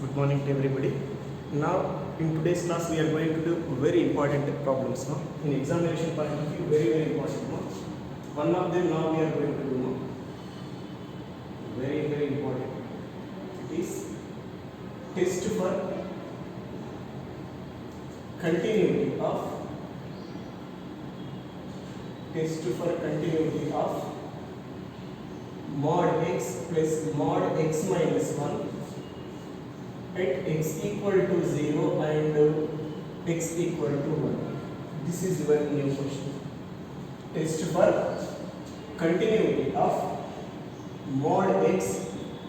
Good morning to everybody. Now in today's class we are going to do very important problems. No? In examination point of view, very important. No? One of them now we are going to do. No? Very important. It is test for continuity of mod x plus mod x minus 1 at x equal to 0 and x equal to 1. This is your new question. Test for continuity of mod x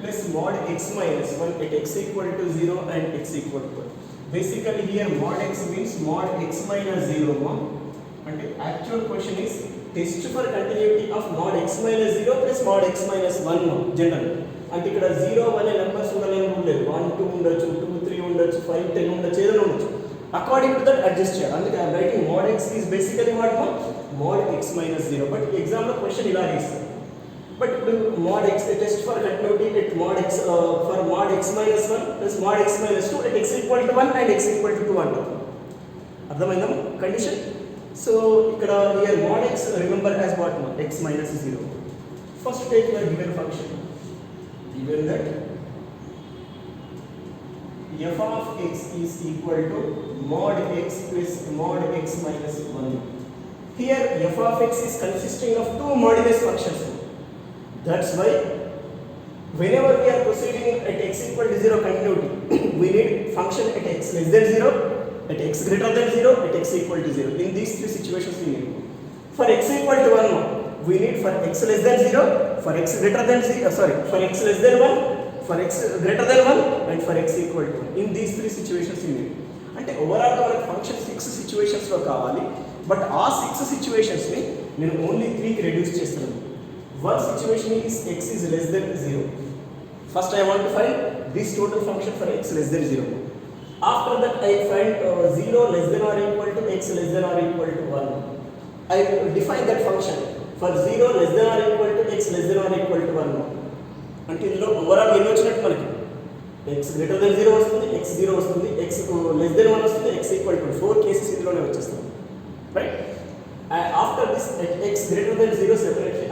plus mod x minus 1 at x equal to 0 and x equal to 1. Basically here mod x means mod x minus 0. And the actual question is test for continuity of mod x minus 0 plus mod x minus 1 general. అంటే ఇక్కడ 0 అనే numbers ఉండలేము ఉండలేదు 1 2 ఉండొచ్చు 2 3 ఉండొచ్చు 5 10 ఉండొచ్చు ఏదైనా ఉండొచ్చు అకార్డింగ్ టు దట్ అడ్జస్ట్ చేయాలి అందుకే I writing mod x is basically what mod x minus 0 but exam లో క్వశ్చన్ ఇలా ఇస్తారు బట్ ఇప్పుడు mod x test for continuity at mod x for mod x minus 1 plus mod x minus 2 at x equal to 1 and x equal to 2 అంటారు అర్థమైందా condition so ఇక్కడ here mod x remember as what x minus 0 first take your given function given that f of x is equal to mod x plus mod x minus 1. Here f of x is consisting of two modulus functions. That's why whenever we are proceeding at x equal to 0 continuity, we need function at x less than 0, at x greater than 0, at x equal to 0. In these three situations we need. For x equal to 1, we need for x less than 0, for x greater than 0, for x less than 1, for x greater than 1 and for x equal to 1. In these three situations we need. అంటే overall గా మనకి function 6 situations లో కావాలి but ఆ 6 situations ని నేను only 3 కి reduce చేస్తున్నాను. One situation is x is less than 0. First I want to find this total function for x less than 0. After that I find 0 less than or equal to x less than or equal to 1. I define that function for 0 less than or equal to x less than or equal to 1. అంటే ఇందులో overall ఎన్ని వచ్చినట్టు మనకి x greater than 0 వస్తుంది x 0 వస్తుంది x less than 1 వస్తుంది x equal to 4 cases ఇందులోనే వచ్చేస్తాయి right after this at x greater than 0 separately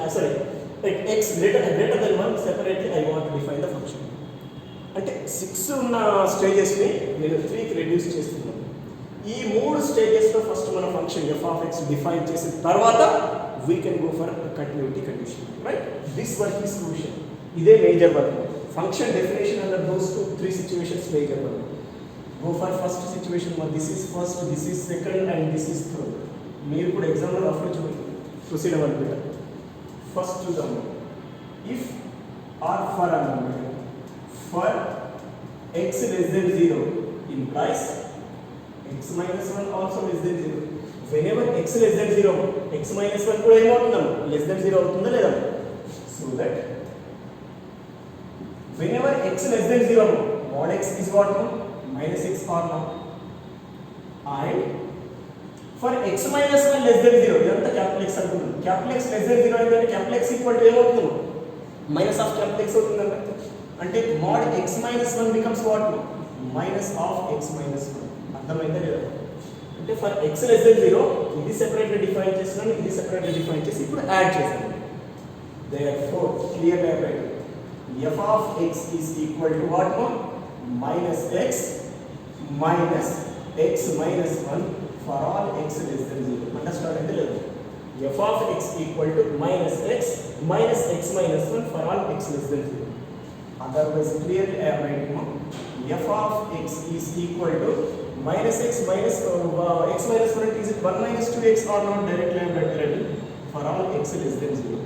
at x greater than 1 separately I want to define the function. అంటే 6 ఉన్న స్టేజెస్ ని నేను 3 కి రెడ్యూస్ చేస్తున్నాను. ఈ మూడు స్టేజెస్ లో ఫస్ట్ మన function f of x define చేసిన తర్వాత we can go for a continuity condition, right? This work is crucial. ఇదే major work function definition under those 3 situations major work. Go for first situation. This is first, this is second and this is third. మీరు కూడా exam లో rough చూడండి proceed అవ్వాలి బిడ్డ. First చూద్దాం if or for అన్నమాట for x less than 0 implies x minus 1 also less than 0. Whenever x less than 0 x minus 1 కూడా ఏమవుతుందా less than 0 అవుతుందా లేదా so that whenever x less than 0 mod x is what minus x or not and for x minus 1 less than 0 ఇదంతా capital X అనుకుందాం capital X less than 0 అంటే capital X equal to ఏమవుతుంది minus of capital X అవుతుందంట అంటే mod x minus 1 becomes what minus of x minus 1 అర్థమైందా లేదా అంటే for x less than 0 ఇది సెపరేట్గా డిఫైన్ చేస్తున్నాను ఇది సెపరేట్గా డిఫైన్ చేసి ఇప్పుడు యాడ్ చేస్తాను therefore clearly I write f of x is equal to what minus x minus x minus 1 for all x less than 0. Understand ante ledu f of x equal to minus x minus x minus 1 for all x less than 0. Otherwise clearly I am writing f of x is equal to minus x minus x minus 1 is it 1 minus 2x or not directly I am writing for all x less than 0.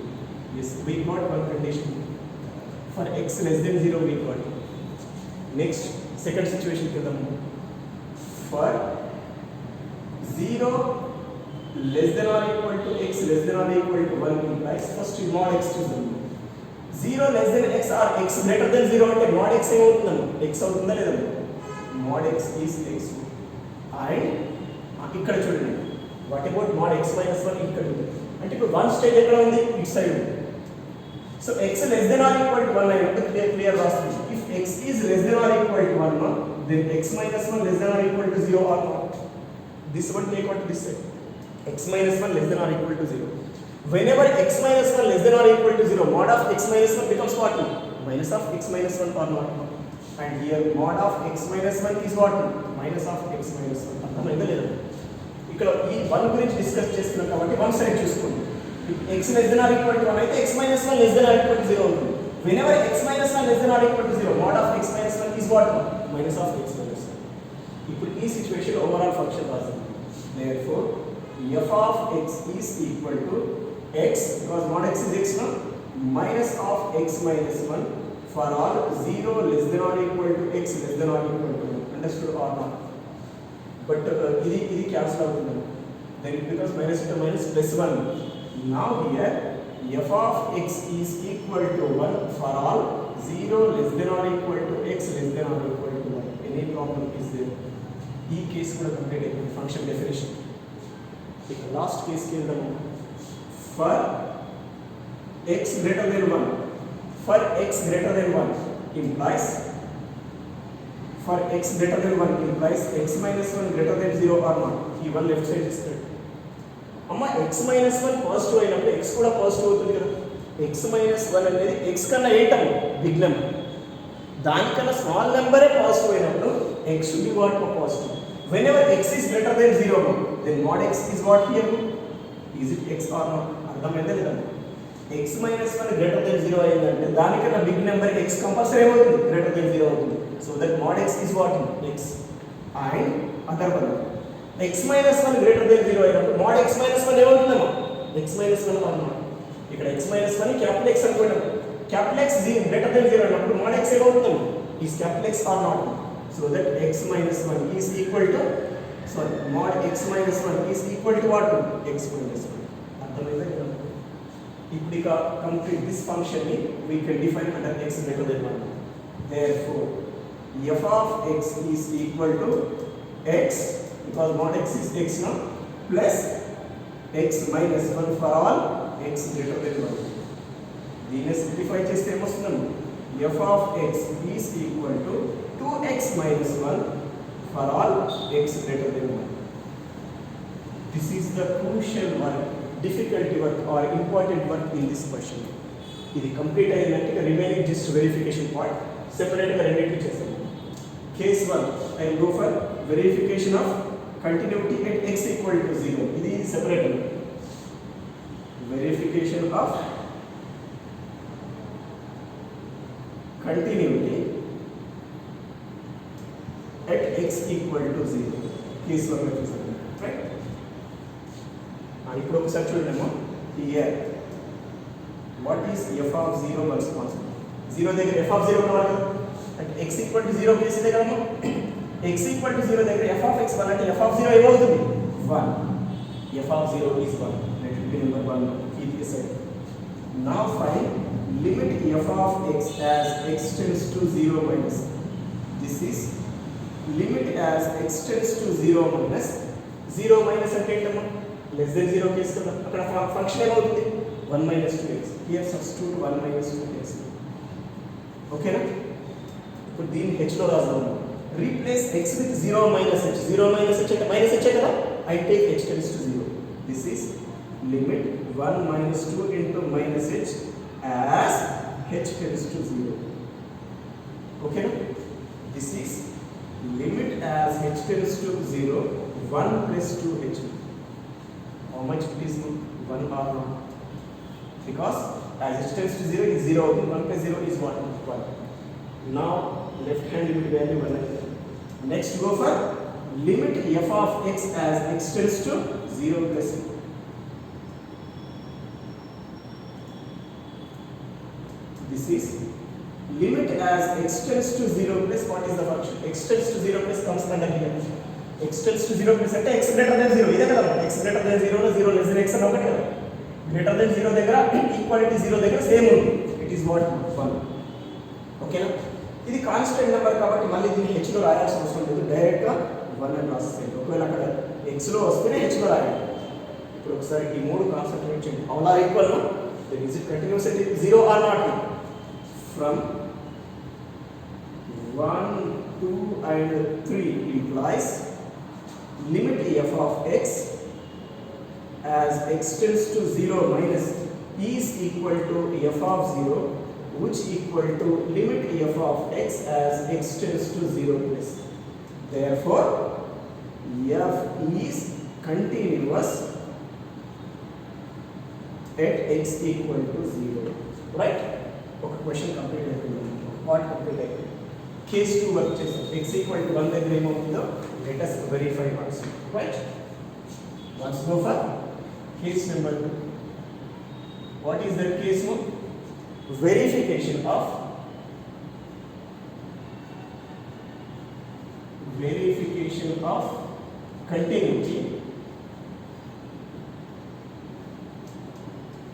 Yes, we got one condition for x less than 0 we got. Next second situation kedam for 0 less than or equal to x less than or equal to 1 implies first mod x చూద్దాం 0 less than x or x greater than 0 అంటే mod x ఏమవుతుందన్న x అవుతుందా లేదా mod x is x and ఇక్కడ చూడండి what about mod x minus 1 ఇక్కడ ఉంది అంటే ఇప్పుడు వన్ స్టేజ్ ఎక్కడ ఉంది ఇట్ సైడ్ ఉంది So x less than or equal to 1 అయినట్టు clear రాస్తుంది. If x is less than or equal to 1, then x minus 1 less than or equal to 0 or not. This one take what this side. X minus 1 less than or equal to 0. Whenever x minus 1 less than or equal to 0, mod of x minus 1 becomes what? Minus of x minus 1 or not. And here mod of x minus 1 is what? Minus of x minus 1. అర్థమైందా లేదా? ఇక్కడ ఈ 1 గురించి discuss చేస్తున్నాం కాబట్టి one side చూసుకోండి. x less than or equal to 1 అయితే x minus 1 less than or equal to 0 ఉంటుంది. Whenever x minus 1 less than or equal to 0, mod of x minus 1 is what? Minus of x minus 1. ఇప్పుడు ఈ situation overall function రాస్తుంది. Therefore, f of x is equal to x, because mod x is x now, minus of x minus 1 for all 0 less than or equal to x less than or equal to 1. Understood or not? But ఇది cancel అవుతుంది. Then it becomes minus into minus plus 1. Now here f of x is equal to 1 for all 0 less than or equal to x less than or equal to 1. Any problem is there? ఈ case కూడా complete అయిపోయింది function definition. ఇక last కేసుకి వెళ్దాము. For x greater than 1, for x greater than 1 implies, for x greater than 1 implies x minus 1 greater than 0 or not. ఈ one left side ఇస్తాడు. అమ్మ x minus 1 positive అయినప్పుడు x కూడా positive అవుతుంది కదా. x minus 1 అనేది x కన్నా ఏంటం big number, దానికన్నా స్మాల్ నెంబరే పాజిటివ్ అయినప్పుడు x should be what? Positive. Whenever x is greater than 0, then mod x is what here? Is it x or not? అర్థమైందా లేదా? x minus 1 greater than 0 అయిందంటే దానికన్నా big number x compulsory ఏమవుతుంది? Greater than 0 అవుతుంది. So that mod x is what? X. And other one, x minus 1 greater than 0 అయినప్పుడు mod x minus 1 ఏమవుతుందమ్మా? x minus 1 or not. ఇక్కడ x minus 1 capital x అనుకుంటాం. Capital x greater than 0 అయినప్పుడు mod x ఏమవుతుందమ్మా? Is capital X or not? So that x minus 1 is equal to, sorry, mod x minus 1 is equal to what? X minus 1. అర్థమైందా లేదా? ఇప్పుడు ఇక complete this function ని we can define under x greater than 1. Therefore, f of x is equal to x, because mod x is x now, plus x minus 1 for all x greater than 1. దీన్ని simplify చేస్తే ఏమొస్తుందండి? f of x is equal to 2x minus 1 for all x greater than 1. This is the crucial work, difficulty work or important work in this question. ఇది complete అయినట్టు remaining just verification part సెపరేట్గా రెండింటిని చేస్తాం. Case 1, I will go for verification of continuity at x equal to 0. ఇది separate. Verification of continuity at x equal to 0. Case 1 లో చూసాము, right? ఇప్పుడు ఒకసారి చూడండి. Here what is f of 0 once constant? 0 దగ్గర f of 0 కావాలి కదా. అంటే x equal to 0 కేసు దగ్గర x equal to 0 దగ్గర f of x 1 అంటే f of 0 ఏమవుతుంది? 1. f of 0 is 1. Let it be number 1. Keep this aside. Now find limit f of x as x tends to 0 minus. This is limit as x tends to 0 minus. 0 minus అంటే ఏంటమ్మా? Less than 0 case కదా. అక్కడ function ఏమవుతుంది? 1 minus 2x. Here substitute 1 minus 2x. ఓకేనా? ఇప్పుడు దీన్ని h లో రాద్దాం. Replace x with 0 minus h. 0 minus h అంటే minus h కదా. I take h tends to 0. This is limit 1 minus 2 into minus h as h tends to 0. Okay? This is limit as h tends to 0, 1 plus 2h. How much it is? 1 or not? Because as h tends to 0 is 0, 1 plus 0 is what? 1. Now left hand limit value 1. Next go for limit f of x as x tends to 0 plus 0. This is limit as x tends to 0 plus, what is the function? X tends to 0 plus comes under here. X tends to 0 plus అంటే x greater than 0. ఇదే కదా. x greater than 0 లో 0 less than x అని ఒకటి కదా. Greater than 0 దగ్గర equality 0 దగ్గర same ఉంది. It is what? 1. ఓకేనా? ఇది కాన్స్టెంట్ నెంబర్ కాబట్టి మళ్ళీ దీన్ని h లో రాయాల్సిన అవసరం లేదు. డైరెక్ట్ గా 1 అని రాసేయండి. ఒకవేళ అక్కడ x లో వస్తేనే h లో రాయండి. ఇప్పుడు ఒకసారి ఈ మూడు కాన్సంట్రేట్ చేయండి. All are equal. Then is it continuous at 0 or not? From 1, 2 and 3 implies limit f of x as x tends to 0 minus is equal to f of 0, which equal to limit f of x as x tends to 0 plus. Therefore, f is continuous at x equal to 0. Right? Okay, question complete. What complete? Case 2 work chesam. X equal to 1 దగ్గర ఏమవుతుందో let us verify once. Right? Once go for case number 2. What is that case now? Verification of continuity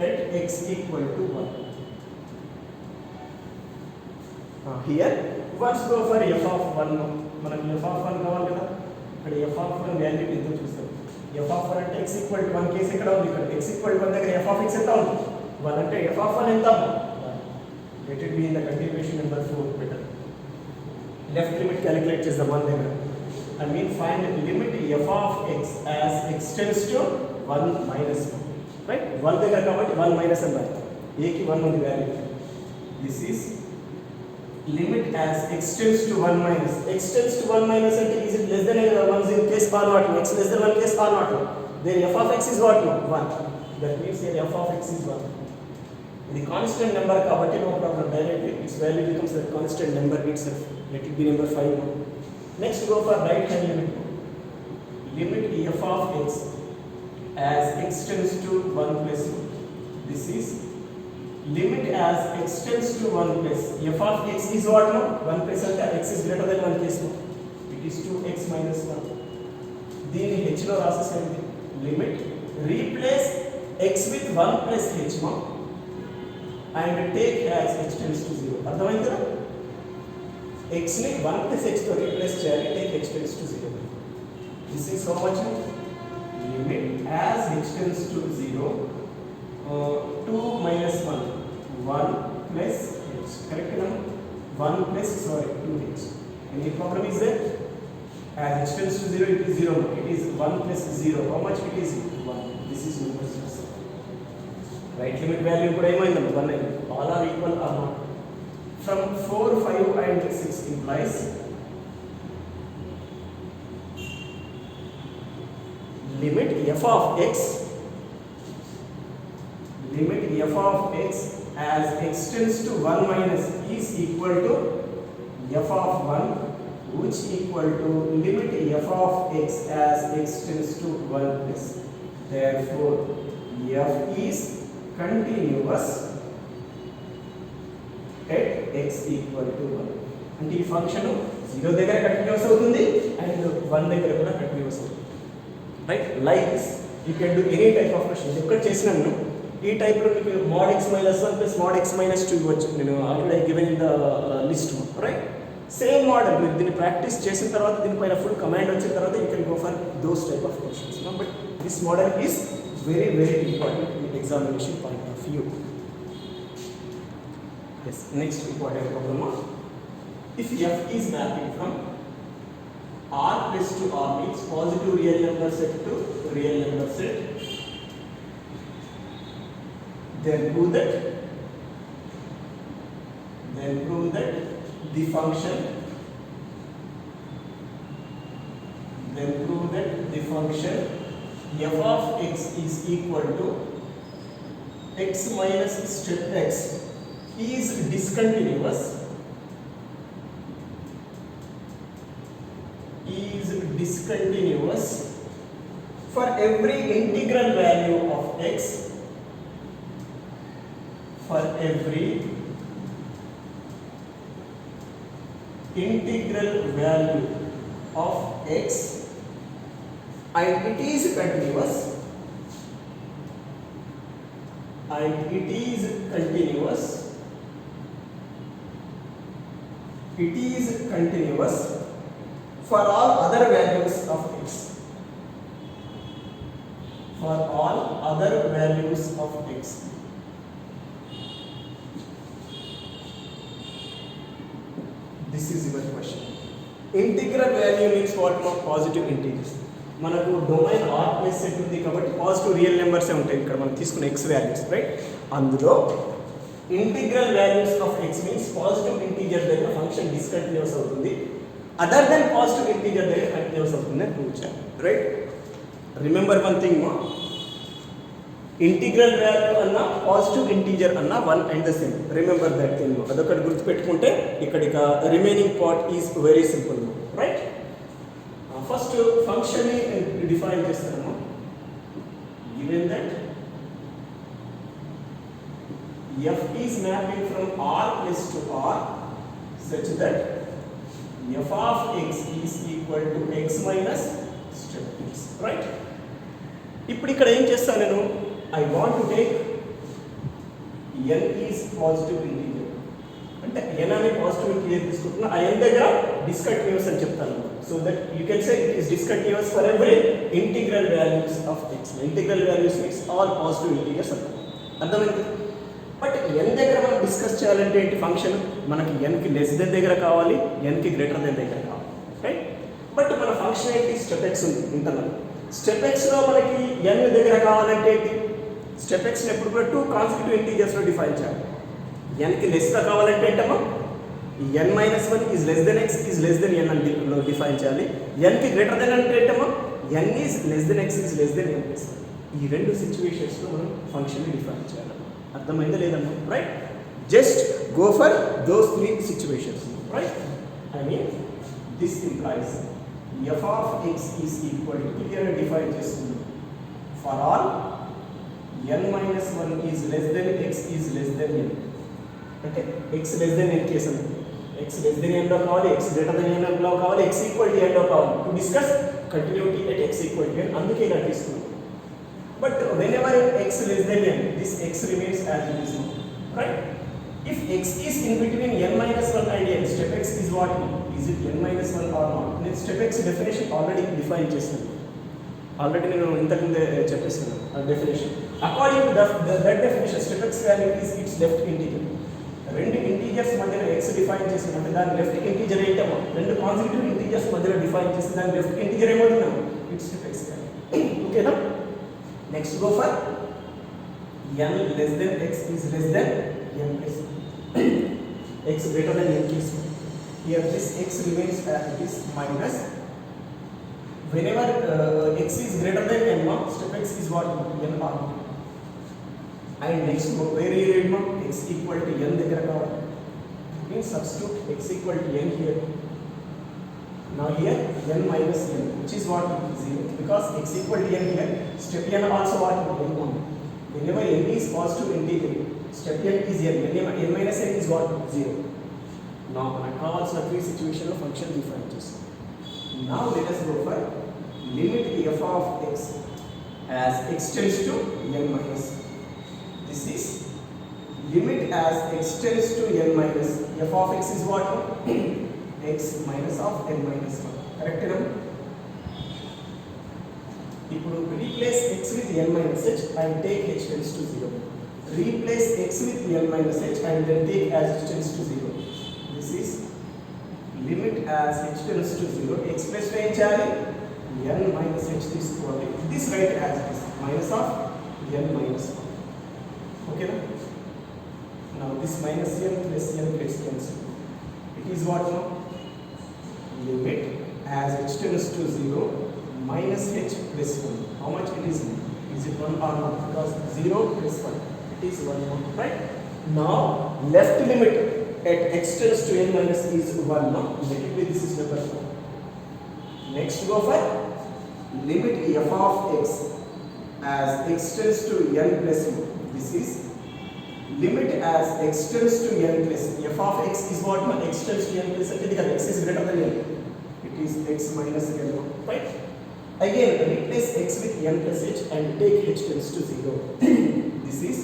at x equal to 1. Here once go for f of 1. మనకి f of 1 కావాలి కదా, ఇక్కడ f of 1 value ఎంతో చూస్తాం. f of 1 అంటే x equal to 1 case ఎక్కడ ఉంది, ఇక్కడ x equal to 1 దగ్గర f of x ఎంత ఉంది, 1 అంటే f of 1 ఎంత, let it be in the continuation number 4 better. Left limit calculate చేద్దాం 1 దగ్గర. I mean find limit f of x as x tends to 1 minus 1. Right? 1 దగ్గర కాబట్టి 1 minus అని రాయాలి. a కి 1 ఉంది value. This is limit as x tends to 1 minus. X tends to 1 minus and is it less than 1 in case or not? X less than 1 case or not? Then f of x is what? 1. That means here f of x is 1. The constant number kabatti no problem, directly its value becomes the constant number itself. Let it be number 5. Next go for right hand limit. Limit f of x as x tends to 1 plus. This is limit as x tends to 1 plus. F of x is what now? 1 plus and x is greater than 1 case now. It is 2x minus 1. Then h lo rasesandi. Limit replace x with 1 plus h now and take as h tends to 0. అర్థమైందా? x ని 1 plus h తో replace చేయాలి, take h tends to 0. This is how much? Limit as h tends to 0, 2 minus 1, 1 plus h. Correct now? 1 plus 2h. Any problem is there? As h tends to 0, it is 0. It is 1 plus 0. How much it is? 1. This is number 6. Right limit value kuda emaindi 1 ayi. All are equal or not? From 4, 5 and 6 implies limit f of x as x tends to 1 minus is equal to f of 1, which equal to limit f of x as x tends to 1 plus. Therefore, f is continuous at x equal to 1. అంటే ఈ function 0 దగ్గర continuous అవుతుంది and 1 దగ్గర కూడా continuous అవుతుంది. Right? Like this you can do any type of question. ఇక్కడ చేసినాను ఈ టైప్ లో మీకు mod x minus 1 plus mod x minus 2 ఇవ్వచ్చు. నేను already given in the list. Right? Same model మీరు దీన్ని ప్రాక్టీస్ చేసిన తర్వాత దీనిపైన ఫుల్ కమాండ్ వచ్చిన తర్వాత you can go for those type of questions. But this model is very very important in examination point of view. Yes, next important problem. If f is mapping from r plus to r means positive real number set to real number set, then prove that the function f of x is equal to x minus step x is discontinuous for every integral value of x, for every integral value of x, and it is continuous for all other values of x, for all other values of x. This is your question. Integral value means what? Positive integers. మనకు domain R plus set ఉంది కాబట్టి positive real నెంబర్సే ఉంటాయి ఇక్కడ మనం తీసుకున్న X values, right? అందులో integral values of X means positive integer దగ్గర function discontinuous అవుతుంది, అదర్ దెన్ పాజిటివ్ ఇంటీజర్ దగ్గర కంటిన్యూస్ అవుతుంది అని ప్రూవ్ చేయాలి, right? Remember one thing, integral value అన్న పాజిటివ్ ఇంటీజర్ అన్న one and the same. Remember that thing. అదొకటి గుర్తుపెట్టుకుంటే ఇక్కడ remaining part is very simple, right? First function ని డిఫైన్ చేస్తాను. Given that f is mapping from r plus to r such that f of x is equal to x minus step x, right? ఇప్పుడు ఇక్కడ ఏం చేస్తాను నేను, I want to take n is positive integer, అంటే n అనే positive integer తీసుకుంటున్నా, ఆ n దగ్గర డిస్కంటిన్యూస్ అని చెప్తాను. So that you can say it is discontinuous for every integral values of x. Integral values means all positive integers అంటాం, అర్థమైంది? But n దగ్గర మనం డిస్కస్ చేయాలంటే ఏంటి ఫంక్షన్, మనకి n కి లెస్ దెన్ దగ్గర కావాలి, n కి గ్రేటర్ దెన్ దగ్గర కావాలి, రైట్? బట్ మన ఫంక్షన్ ఏంటి, స్టెప్ x ఉంది ఇంటర్నల్. స్టెప్ x లో మనకి n దగ్గర కావాలంటే ఏంటి, స్టెప్ x ని ఎప్పుడు కూడా 2 కాన్సిక్యూటివ్ ఇంటీజర్స్ లో డిఫైన్ చేయాలి. n కి లెస్ గా కావాలంటే ఏంటమ్మా, n minus 1 is less than x is less than n అని డిఫైన్ చేయాలి. n కి గ్రేటర్ దెన్ అంటే ఏంటమ్మా, n is less than x is less than n plus 1. ఈ రెండు సిచ్యువేషన్స్ లో మనం ఫంక్షన్ ని డిఫైన్ చేయాలి. అర్థమైందా లేదమ్మా, right? Just go for those 3 situations, right? I mean this implies f of x is equal to, clear define చేస్తుంది, for all n minus 1 is less than x is less than n. అంటే x less than n case ఉంది, x less than n లో కావాలి, x greater than n లో కావాలి, x equal to n లో కావాలి. To discuss continuity at x equal to n, అందుకే ఇలా తీసుకున్నాం. But whenever x less than n, this x remains as it is, right? If x is in between n minus 1 and n, step x is what? Is it n minus 1 or not? నేను step x definition already define చేశాను, already నేను ఇంతకుముందే చెప్పేసాను ఆ definition. According to that definition step x value is its left integer. రెండు integers మధ్యలో x define చేసినట్టు దాని లెఫ్ట్ ఇంటీజర్ ఏంటమ్మా, రెండు కాన్సిక్యూటివ్ ఇంటీజర్స్ మధ్యలో డిఫైన్ చేసి దాని లెఫ్ట్ ఇంటీజర్ ఏమవుతుందమ్మా, ఇట్స్ step x value. ఓకేనా? Next go for n less than x is less than n plus 1. x greater than n case. Here this x remains as it is minus. Whenever x is greater than n, step x is what? n r. And next go where you read x equal to n దగ్గర కావాలి, means substitute x equal to n here. Now here n minus n, which is what? 0, because x equal to n here, step n also what? n1. Whenever n is positive integer, step n is n, n minus n is what? 0. Now మనకు కావాల్సిన 3 situation లో function define చేస్తాం. Now let us go for limit f of x as x tends to n minus. This is limit as x tends to n minus. f of x is what? x minus of n minus 1. Correct enough? ఇప్పుడు replace x with n minus h and take h tends to 0. Replace x with n minus h and then take as h tends to 0. This is limit as h tends to 0. x plus ఏం చేయాలి? n minus h తీసుకోవాలి. This write as this minus of n minus 1. Okay na? Now this minus n plus n gets cancelled. It is what now? Limit as h tends to 0 minus h plus 1. How much it is? Is it 1 or not? Because 0 plus 1, it is 1, right? Now left limit at x tends to n minus is 1 now. Let it be, this is number 4. Next go for limit f of x as x tends to n plus 1. This is limit as x tends to n plus. f of x is what? x tends to n plus, because x is greater than n. It is x minus n, right? Again replace x with n plus h and take h tends to 0. This is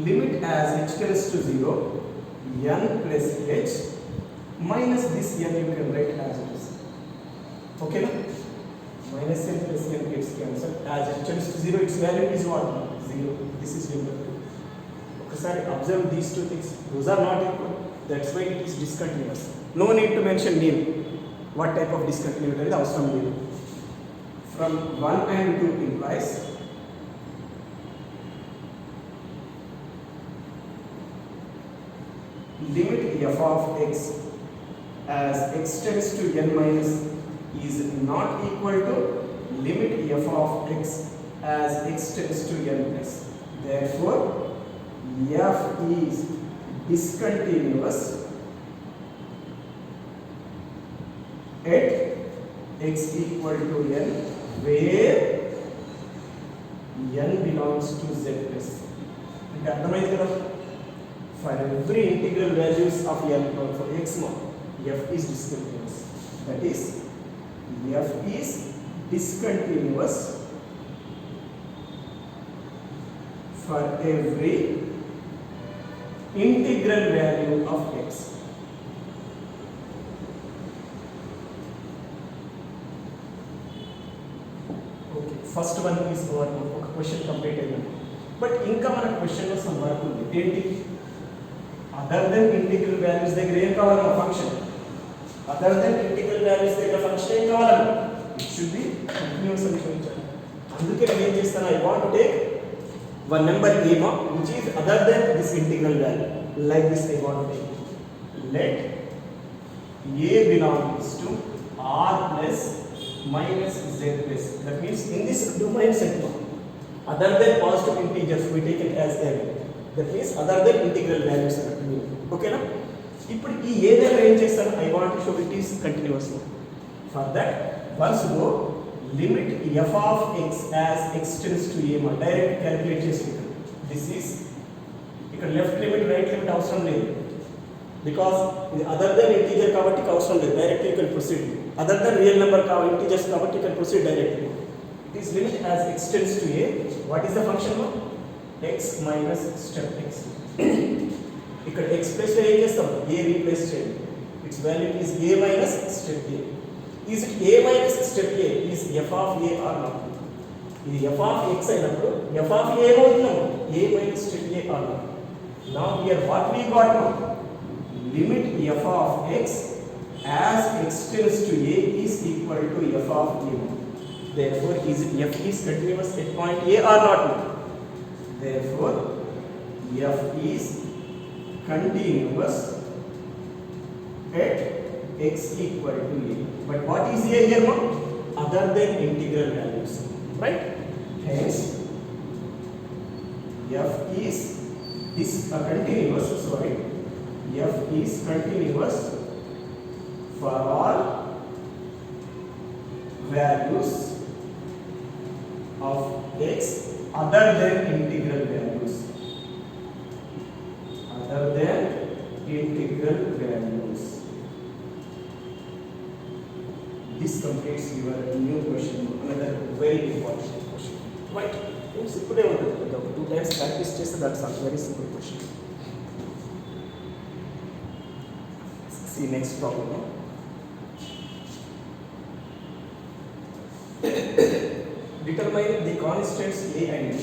limit as h tends to 0 n plus h minus this n you can write as it is. Okay na? Minus n plus n gets cancelled. As h tends to 0, its value is what? 0. This is number 2. Sorry, observe these two things. Those are not equal. That's why it is discontinuous. No need to mention name. What type of discontinuity is అవసరం లేదు. From 1 and 2 implies limit f of x as x tends to n minus is not equal to limit f of x as x tends to n plus. Therefore, f is discontinuous at x equal to n where n belongs to z plus. అంటే అర్థమైంది కదా? For every integral values of n for x mod, f is discontinuous. That is, f is discontinuous for every integral value of x. Okay, first one is our question completed. But ఇంకా మన question లో some work ఉంది. ఏంటి? Other than integral values దగ్గర ఏం కావాలన్నా function. Other than integral values దగ్గర function ఏం కావాలన్నా? ఇట్ షుడ్ బి కంటిన్యూస్ అని చూపించాలి. అందుకే నేను ఏం చేస్తాను? I want to take one number a which is other than this integral value. Like this I want to take. Let a belongs to r plus minus z plus. That means in this domain set, other than positive integers we take it as n. That means other than integral values. Okay na? ఇప్పుడు ఈ a దగ్గర ఏం చేస్తాను? I want to show it is continuous. For that, once go limit f of x as x tends to a ma direct calculate చేసుకుంటాం. This is ఇక్కడ left limit right limit అవసరం లేదు, because ఇది other than integer కాబట్టి అవసరం లేదు, directly you can proceed. Other than real number కాబట్టి integers కాబట్టి you can proceed directly. It is limit as x tends to a. What is the function now? x minus step x. ఇక్కడ x plus లో ఏం చేస్తాం? a replace చేయండి. Its value is a minus step a. Is it a minus step a is f of a or not? ఇది f of x అయినప్పుడు f of a ఏమవుతున్నాము? a minus step a or not? Now here what we got now? Limit f of x as x tends to a is equal to f of a. Therefore, is it f is continuous at point a or not? Therefore, f is continuous at x equal to a. But what is a here now? Other than integral values, right? Hence, f is continuous. Sorry, f is continuous for all values of x other than integral values. Other than integral values. This completes your new question. Another very important question. Right? It's simple. 2 times practice test. That's a very simple question. See next problem. Determine the constants a and b.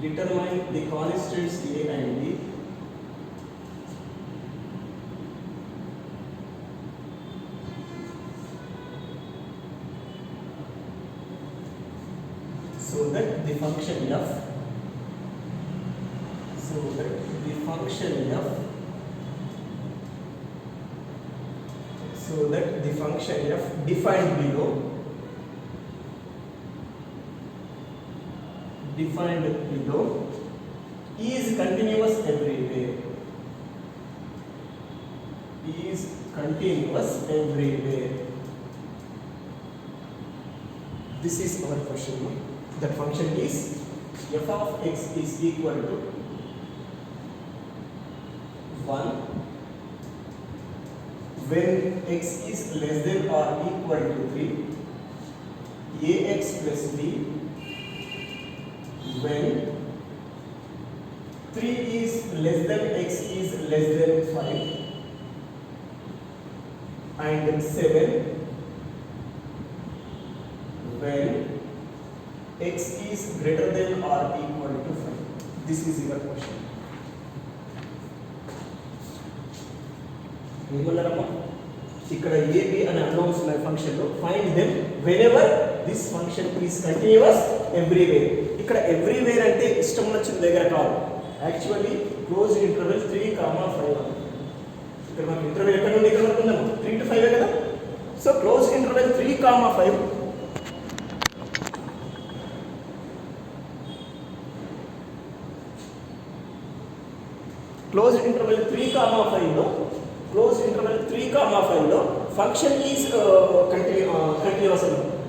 Determine the constants a and b so that the function f defined below is continuous everywhere. Is continuous everywhere. This is our question. That function is f of x is equal to 1 when x is less than or equal to 3, ax plus b when 3 is less than x is less than 5, and 7 when x is greater than or equal to 5. This is your question. ఏమన్నారమ్మా ఇక్కడ ab అనే unknowns ఉన్న function లో find them whenever this function is continuous everywhere. ఇక్కడ everywhere అంటే ఇష్టం వచ్చిన దగ్గర కాదు, యాక్చువల్లీ క్లోజ్ ఇంటర్వెల్ 3, 5. ఇక్కడ మనకి ఇంటర్వెల్ ఎక్కడ నుండి ఇక్కడ వరకు ఉందమ్మా 3 to 5 కదా. So close interval 3, 5 close interval 3, 5 లో ఫంక్షన్ ఈజ్ కంటిన్యూస్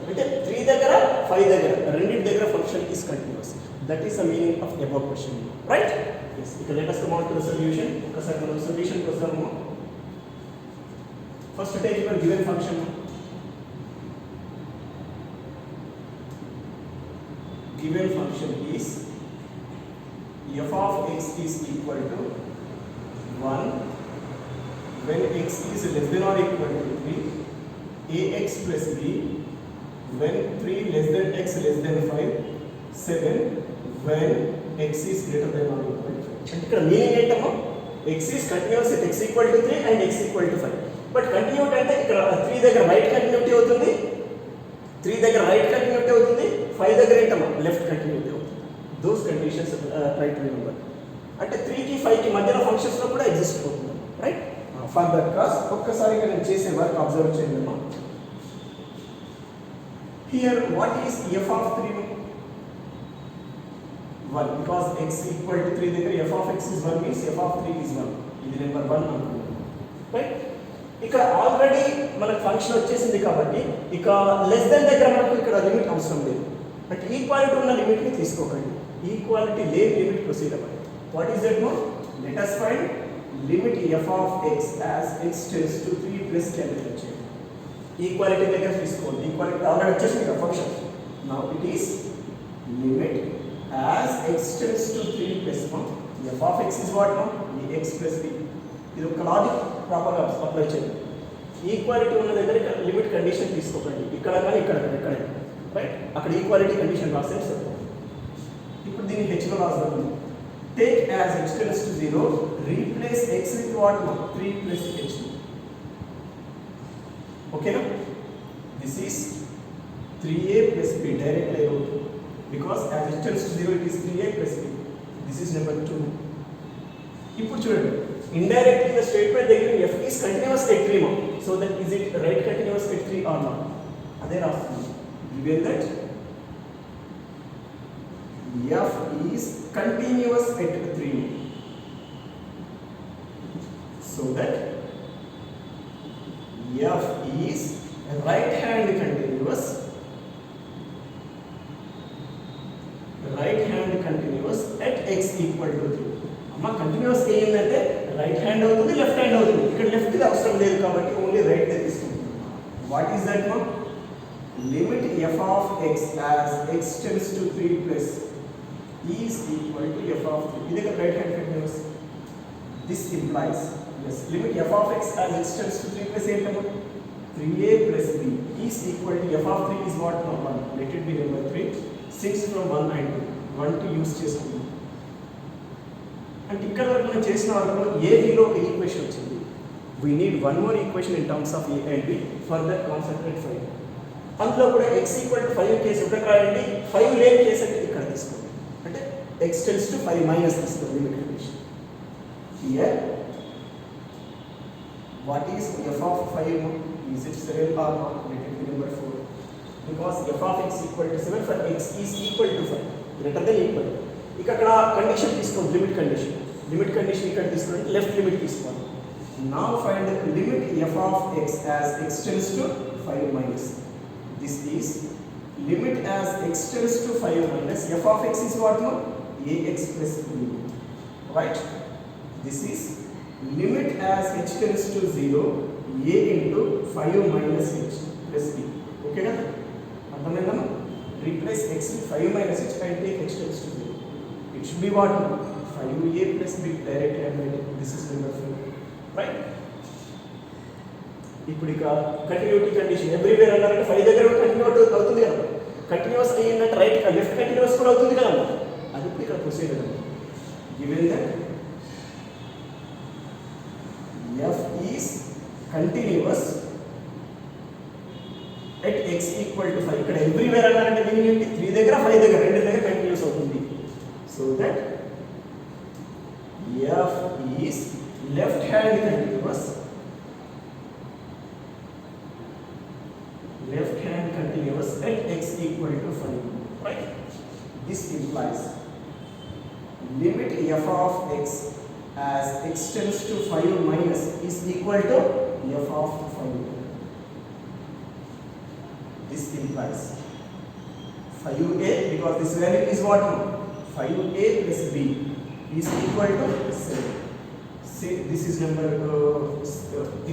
అంటే 3 దగ్గర 5 దగ్గర రెండింటి దగ్గర function is continuous. That is the meaning of above question, right? yes ఇక్కడ let us come on to the solution. ఒకసారి మనం సొల్యూషన్ వస్తాము. First take your given function. Given function is f of x is equal to 1 when x is less than or equal to 3, ax plus b when 3 less than x less than 5, 7 when x is greater than or equal to 5. అంటే ఇక్కడ meaning ఏంటమ్మా x is continuous at x equal to 3 and x equal to 5. But continuity అంటే ఇక్కడ 3 దగ్గర right continuity అవుతుంది, 3 దగ్గర right continuity అవుతుంది, 5 దగ్గర ఏంటమ్మా లెఫ్ట్ కంటిన్యూటీ అవుతుంది. Those conditions try to remember. అంటే 3 కి 5 కి మధ్యలో ఫంక్షన్స్ లో కూడా ఎగ్జిస్ట్ అవుతుంది, రైట్? ఫర్ దట్ కాస్ ఒక్కసారి నేను చేసే వర్క్ అబ్జర్వ్ చేయండి. Here what is f of 3? 1 because x equal to 3 దగ్గర f of x is 1 means f of 3 is 1. ఇది నెంబర్ 1 అనుకుందాం, రైట్? ఇక్కడ ఆల్రెడీ మనకు ఫంక్షన్ వచ్చేసింది కాబట్టి ఇక లెస్ దెన్ దగ్గర మనకు ఇక్కడ లిమిట్ అవసరం లేదు. అంటే ఈక్వాలిటీ ఉన్న లిమిట్ ని తీసుకోకండి, ఈక్వాలిటీ లేని లిమిట్ ప్రొసీడ్ అవ్వండి. What is that no? Let us find limit f of x as x tends to 3 plus calculate చేయండి. ఈక్వాలిటీ దగ్గర తీసుకోండి, ఈక్వాలిటీ ఆల్రెడీ వచ్చేసింది కదా function. Now it is limit as x tends to 3 plus 1 f of x is what now? x plus b. ఇది ఒక logic ప్రాపర్గా apply చేయండి. Equality ఉన్న దగ్గర లిమిట్ కండిషన్ తీసుకోకండి, ఇక్కడ కానీ ఇక్కడ రైట్? అక్కడ ఈక్వాలిటీ కండిషన్ రాస్తే సరిపోతుంది. ఇప్పుడు దీన్ని హెచ్లో రాస్తాను. Take as h tends to 0, replace x with what now? 3 plus h. ఓకేనా? This is 3a plus b directly అవుతుంది because as h tends to 0 it is 3a plus b. This is number 2. ఇప్పుడు చూడండి, indirectly the statement they give f is continuous at 3 mark. So that is it right continuous at 3 or not? అదే రాస్తుంది. Given that f is continuous at 3 mark. So that f is right hand continuous at x equal to 3. అమ్మ continuous ఏంటంటే right hand అవుతుంది, left hand అవుతుంది. ఇక్కడ left ది అవసరం లేదు కాబట్టి ఓన్లీ రైట్ ది తీసుకుంటున్నాం. What is that no? Limit f of x as x tends to 3 plus is equal to f of 3. ఇది right hand continuous. This implies yes limit f of x as x tends to 3 plus ఏంటమ్మా 3a plus b is equal to f of 3 is what now 1. Let it be number 3. 6 from 1 and 2 1 to use చేసుకుందాం. అంటే ఇక్కడ వరకు మనం చేసిన వరకు ఏబిలో ఒక equation వచ్చింది. We need one more equation in terms of A and B for that concentrate 5. అందులో కూడా x ఈక్వల్ టు 5 కేసు ఒకటి రాయండి, 5 లేని కేసు అంటే ఇక్కడ తీసుకోండి. అంటే x టెన్స్ టు 5 మైనస్ తీసుకోండి limit condition. Here what is f of 5? Is it 7 or not? Let it be number 4. Because f of x equal to 7 for x is equal to 5 greater than equal. ఇక్కడ condition తీసుకోండి, limit condition. Limit condition ఇక్కడ తీసుకోండి, left limit తీసుకోండి. Now find limit f of x as x tends to 5 minus. This is limit as x tends to 5 minus f of x is what now? ax plus b. Right? This is limit as h tends to 0 a into 5 minus h plus b. Okay na? అర్థమైందమ్మా? Replace x with 5 minus h and take h tends to 0. It should be what? 5a plus b directly and this is number 4. Right? ఇప్పుడు ఇక continuity condition everywhere అన్నారంటే 5 దగ్గర continuity అవుతుంది కదా, continuous అయ్యిందంటే right left continuous కూడా అవుతుంది కదా, అది ఇప్పుడు ఇక్కడ ప్రొసీడ్ అవ్వండి. Given that f is continuous at x equal to 5. ఇక్కడ ఎవ్రీవేర్ అన్నారంటే మీనింగ్ ఏంటి? 3 దగ్గర 5 దగ్గర రెండు దగ్గర కంటిన్యూస్ అవుతుంది. So that f is left hand continuous at x equal to 5, right? This implies limit f of x as x tends to 5 minus is equal to f of 5. This implies 5a, because this value is what? 5a plus b is equal to 7. Say this is number this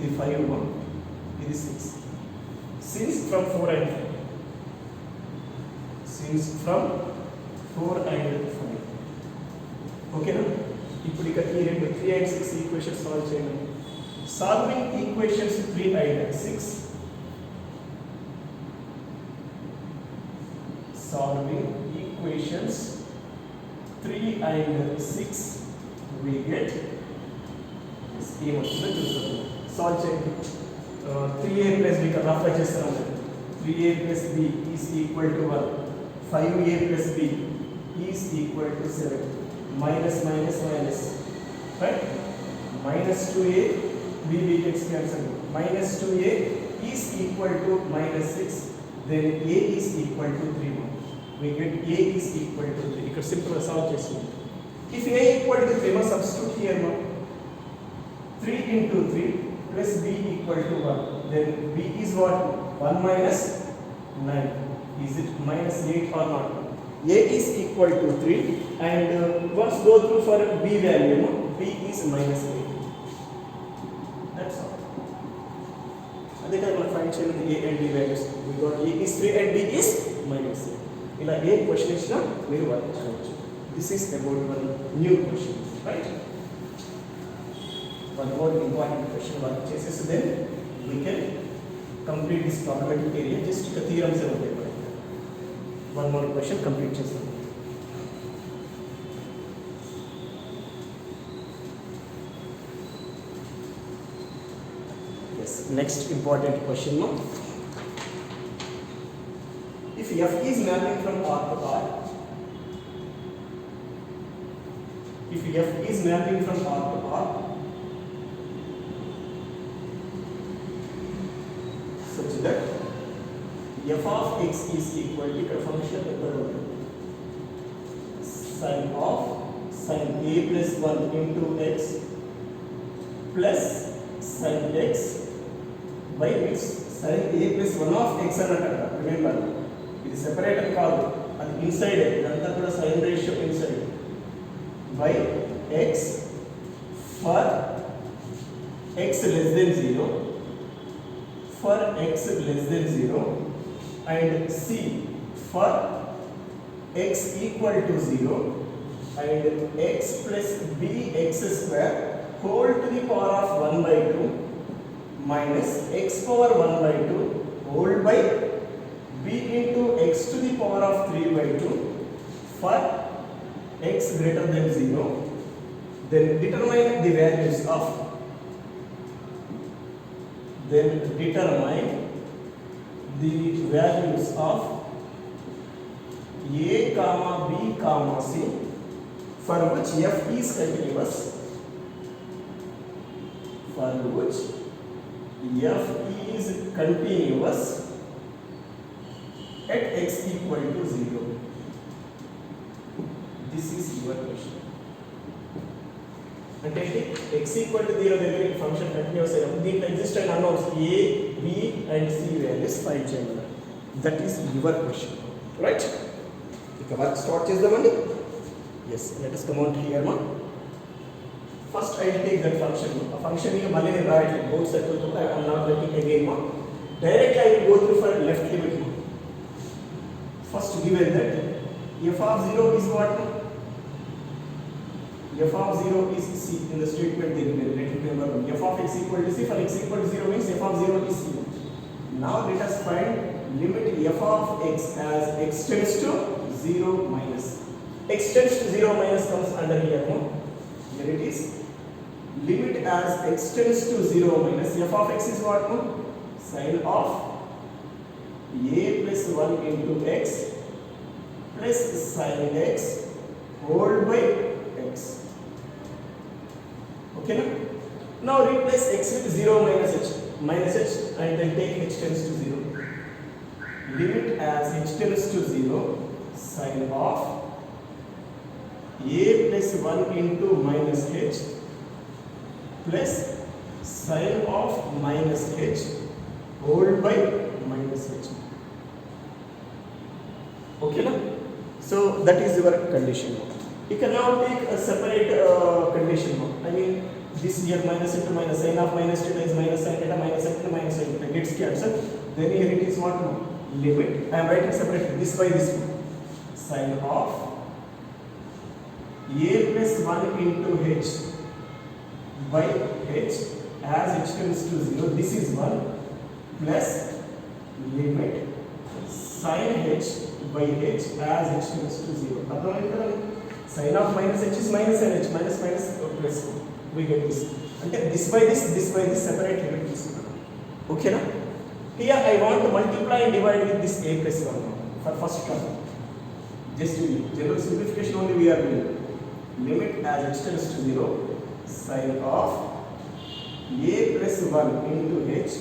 is 5 1, this is 6. Since from 4 and 5. Since from 4 and 5. Okay na? ఇప్పుడు ఇక్కడ ఈ రెండు 3 and 6 equations solve చేయండి. Solving equations 3 and 6. Solving equations 3 and 6 we get this ఏమొస్తుందో చూద్దాం. Solve చేయండి. 3a plus b కా rough చేస్తాను. 3a plus b is equal to 1. 5a plus b is equal to 7. Minus minus minus, right? Minus 2a, b gets cancelled. Minus 2a is equal to minus 6. Then a is equal to 3. We get a is equal to 3. ఇక్కడ simple solve చేస్తాం. If a equal to 3, substitute here now. 3 into 3 plus b equal to 1. Then b is what? 1 minus 9. Is it minus 8 or not? A is equal to 3, and once go through for b value, b is minus 8. That's all. అదే కదా మనం find చేయాలి a and b values. We got a is 3 and b is minus 8. ఇలా ఏ question ఇచ్చినా మీరు work చేయవచ్చు. This is about one new question, right? One more important question work చేసేసి then we can complete this problematic area. Just ఇక theorems ఏ ఉంటాయి. One more question complete చేస్తాం. Yes, next important question now. If f is mapping from R to R, if f is mapping from R to R, such that f of x is equal to a function sin a plus 1 into x plus sin x by which sin a plus 1 of x అన్నట్టు. Remember ఇది separate అని కాదు, అది inside, ఇదంతా కూడా sine ratio inside by x for x less than 0, for x less than 0, and c for x equal to 0, and x plus b x square whole to the power of 1 by 2 minus x power 1 by 2 whole by b into x to the power of 3 by 2 for x greater than 0. Then determine the values of a, comma b, comma c for which f is continuous, for which f is continuous at x equal to 0. This is your question. అంటే x equal to 0 దగ్గర ఈ function continuous అయినప్పుడు దీంట్లో existent unknowns a, b and c values find చేయాలి. That is your question, right? ఇక work start చేద్దామండి. Yes, let us come on here ma. First I will take that function. A function ఇక మళ్ళీ నేను రాయట్లేదు, both sides తో I am not writing again ma. Directly I will go through for left limit ma. First given that f of 0 is what? F of 0 is c in the statement they given. Let me remember, f of x equal to c, for x equal to 0 means f of 0 is c. Now let us find limit f of x as x tends to 0 minus. X tends to 0 minus comes under here, no? Here it is limit as x tends to 0 minus f of x is what? Sin of a plus 1 into x plus sin x whole by x. Okay na? Now replace x with 0 minus h and then take h tends to 0. Limit as h tends to 0 sin of a plus 1 into minus h plus sin of minus h whole by minus h. Okay na? So that is your condition. You can now take a separate condition. I mean this here minus into minus, sin of minus theta is minus sin theta, minus sin theta minus sin theta gets cancelled. Then here it is what? Limit. I am writing separately this by this one. Sin of a plus 1 into h by h as h tends to 0. This is 1 plus limit sin h by h as h tends to 0. Sin of minus h is minus sin h, minus minus plus. We get this. And this by this separate limit is. Okay na? Here I want to multiply and divide with this a plus 1 for first term. Just general simplification only we are doing. Limit as h tends to 0 sin of a plus 1 into h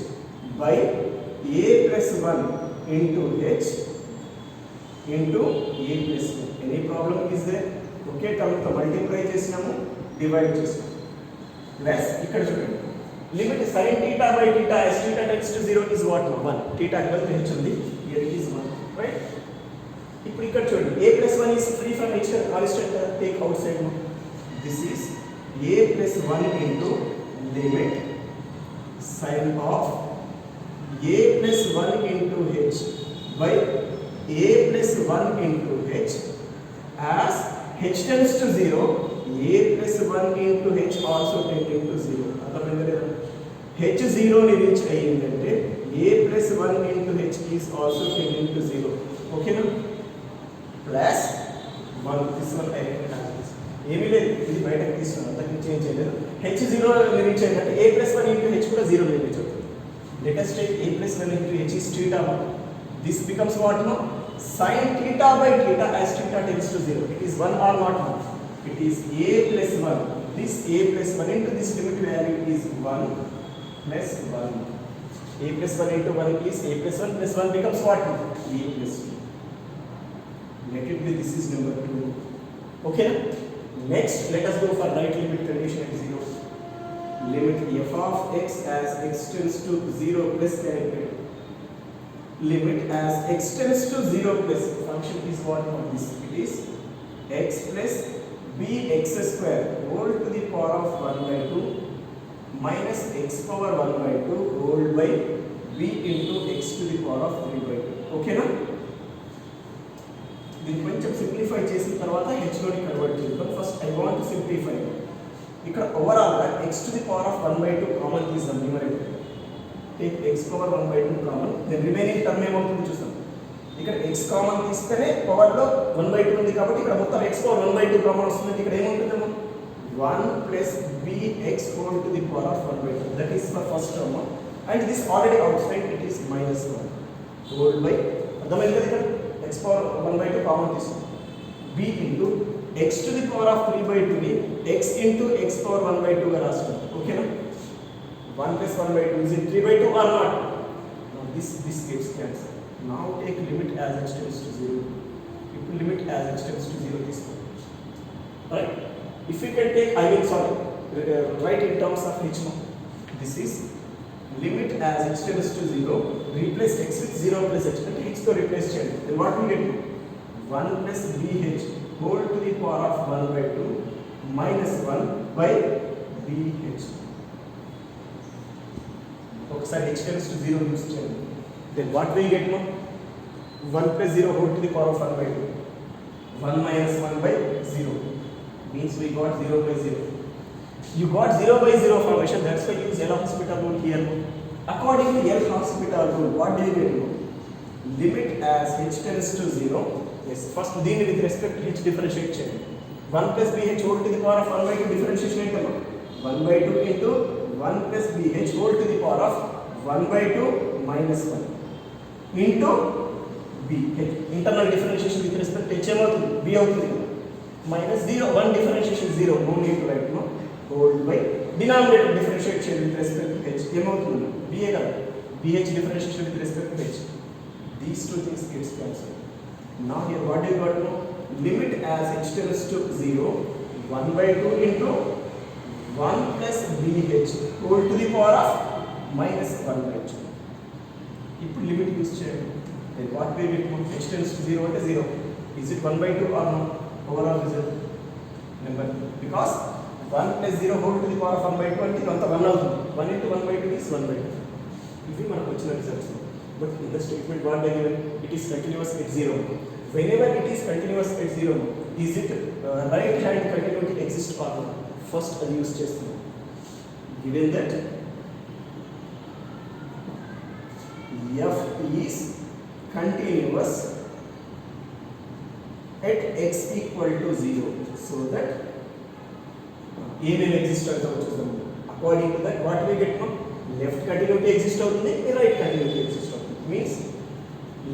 by a plus 1 into h into a plus 1. Any problem is there? Okay, term to multiply చేసినాము divide చేసినాము plus ఇక్కడ చూడండి limit sin theta by theta as theta tends to 0 is what? 1. Theta equal to h ఉంది, here it is 1, right? ఇప్పుడు ఇక్కడ చూడండి a plus 1 is free from h constant, take outside now. This is a plus 1 into limit sin of a plus 1 into h by a plus 1 into h as h tends to 0, a plus 1 into h also tending to 0. h 0 ni reach అయ్యిందంటే a plus 1 into h is also tending to 0. Okay na? Plus 1, this one I write as this. ఏమీ లేదు, ఇది బయటకు తీస్తున్నాను, అంతకు change చేయలేదు. h 0 ni reach అయ్యిందంటే a plus 1 into h కూడా 0 ni reach అవుతుంది. Let us take a plus 1 into h is theta 1. This becomes what now? Sin theta by theta as theta tends to 0. It is 1 or not 1? It is a plus 1. This a plus 1 into this limit value is 1 plus 1. A plus 1 into 1 is a plus 1 plus 1 becomes what? A plus 2. Let it be, this is number 2. Okay? Next, let us go for right limit condition at 0. Limit f of x as x tends to 0 plus calculate. Limit as x tends to 0 plus function is what for this? It is x plus bx square whole to the power of 1 by 2 minus x power 1 by 2 whole by b into x to the power of 3 by 2. Okay na? దీన్ని కొంచెం simplify చేసిన తర్వాత h లోని convert చేద్దాం. First I want to simplify. ఇక్కడ overall గా x to the power of 1 by 2 common తీద్దాం. Numerator take x power 1 by 2 common, then remaining term ఏమవుతుందో చూద్దాం. ఇక్కడ x కామన్ తీస్తేనే పవర్ లో 1 by 2 ఉంది కాబట్టి ఇక్కడ మొత్తం x power 1 by 2 కామన్ వస్తుంది. ఇక్కడ ఏముంటుందేమో 1 plus bx whole to the power of 1 by 2. That is for first term. And this already outside, it is minus 1 whole by, అర్థమైంది కదా, ఇక్కడ x power 1 by 2 కామన్ తీసుకుంటాం. b into x to the power of 3 by 2 ని x into x power 1 by 2 గా రాస్తాం. ఓకేనా? 1 plus 1 by 2 is it 3 by 2 or not? Now this gets cancelled. Now take limit as h tends to 0. If limit as h tends to 0 తీసుకో. Right? If you can take, write in terms of h now. This is limit as h tends to 0, replace x with 0 plus h, and h to replace change. Then what we get? 1 plus bh whole to the power of 1 by 2 minus 1 by bh. ఒకసారి h tends to 0 use చేయండి. Then what we get now? 1 plus 0 whole to the power of 1 by 2. 1 minus 1 by 0. Means we got 0 by 0. You got 0 by 0 formation, that's why you use L hospital rule here. According to L hospital rule, what do you get now? Limit as h tends to 0. Yes, first దీన్ని with respect to h differentiate చేయండి. 1 plus bh whole to the power of 1 by 2 differentiation ఏంటమ్మా? 1 by 2 into 1 plus bh whole to the power of 1 by 2 minus 1 into bh. Internal differentiation with respect to h ఏమవుతుంది b అవుతుంది minus 0 1 differentiation 0 no need to write no whole by denominator differentiation with respect to h ఏమవుతుంది b ఏ కదా bh differentiation with respect to h. These two things gets cancelled. Now here what do you got now? Limit as h tends to 0 1 by 2 into 1 plus bh whole to the power of minus 1 by 2. ఇప్పుడు limit use చేయండి. Then what will be h tends to 0 అంటే 0. Is it 1 by 2 or no? Overall result number because 1 plus 0 whole to the power of 1 by 2 అంటే ఇదంతా 1 అవుతుంది. 1 into 1 by 2 is 1 by 2. ఇవి మనకు వచ్చిన results. But in the statement what they given, it is continuous at 0. Whenever it is continuous at 0, is it right hand continuity exists or not? First I use chestam. Given that f is continuous at x equal to 0, so that ఏమేమి exist అవుతాయో చూద్దాం. According to that what we get now? Left continuity exists అవుతుంది, right continuity exists అవుతుంది. Means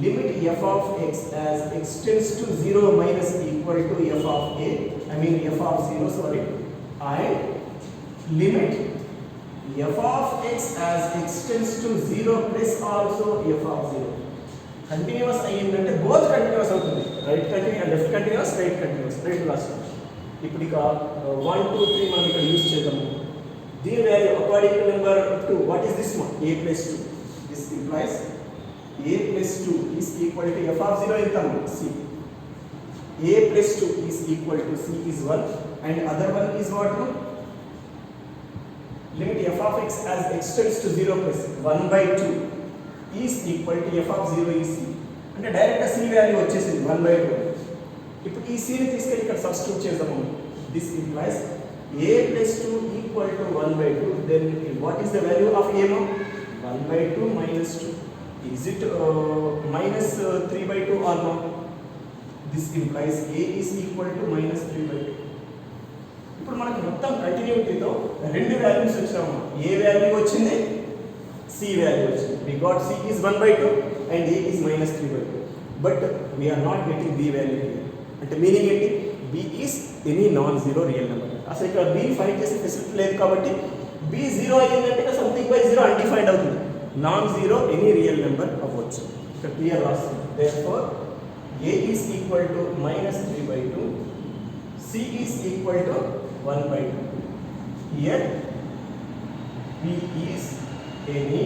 limit f of x as x tends to 0 minus equal to f of a, I mean f of 0 sorry, and limit f of x as x tends to 0 plus also f of 0. Continuous అయ్యిందంటే both continuous అవుతుంది, right continuous left continuous right continuous right last. ఇప్పుడు ఇక 1 2 3 మనం ఇక్కడ use చేద్దాము. దీని value according to number 2 what is this one a plus 2. This implies a plus 2 is equal to f of 0 ఎంత c. a plus 2 is equal to c is 1 and other one is what no? Limit f of x as x tends to 0 plus 1 by 2 is equal to f of 0 is c. అంటే direct c value వచ్చేసింది 1 by 2. ఇప్పుడు ఈ c ని తీసుకెళ్ళి ఇక్కడ substitute చేద్దాము. This implies a plus 2 equal to 1 by 2. Then what is the value of a now? 1 by 2 minus 2. Is it minus 3 by 2 or no? This implies a is equal to minus 3 by 2. ఇప్పుడు మనకు మొత్తం కంటిన్యూటీతో రెండు values వచ్చాము. a value వచ్చింది, c value వచ్చింది. We got c is 1 by 2 and a is minus 3 by 2. But we are not getting b value here. అంటే meaning ఏంటి? b is any non zero real number. అసలు ఇక్కడ b find చేసే facility లేదు కాబట్టి b 0 అయ్యిందంటే something by 0 undefined అవుతుంది. Non zero any real number అవ్వచ్చు. ఇక్కడ క్లియర్ రాస్తుంది. Therefore a is equal to minus 3 by 2, c is equal to 1 by 2. Here b is any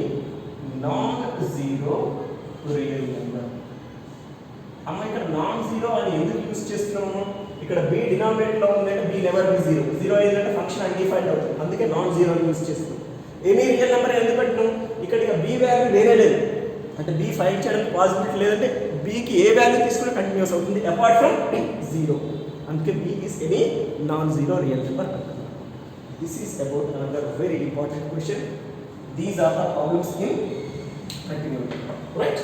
non-zero real number. అమ్మ ఇక్కడ non zero అని ఎందుకు use చేస్తున్నాము? ఇక్కడ b డినామినేటర్ లో ఉందంటే b నెవర్ బి 0. 0 అయ్యిందంటే ఫంక్షన్ అన్డిఫైన్డ్ అవుతుంది. అందుకే నాన్ జీరో అని యూస్ చేస్తున్నాం. ఎనీ రియల్ నెంబర్ ఎందుకు పెట్టినాం? ఇక్కడ ఇక b వాల్యూ వేరే లేదు అంటే b ఫైండ్ చేయడానికి పాసిబిలిటీ లేదంటే b కి ఏ వాల్యూ తీసుకున్నా కంటిన్యూస్ అవుతుంది అపార్ట్ ఫ్రమ్ 0. అందుకే b is any non-zero real number. This is about another very important question. These are the problems in continuity, right?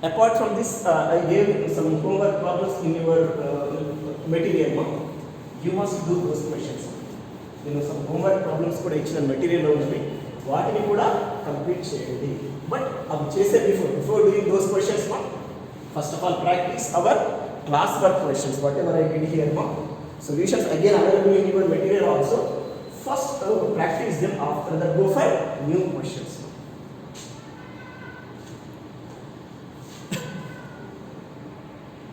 Apart from this, I gave some homework problems in your material. You must do those questions. Some homework problems kuda ichina material lo undi, vaatini kuda complete cheyandi. But avi chese before doing those questions, first of all practice our class work questions. Whatever I did here, solutions again available in your material also. First practice them, after that go for new questions.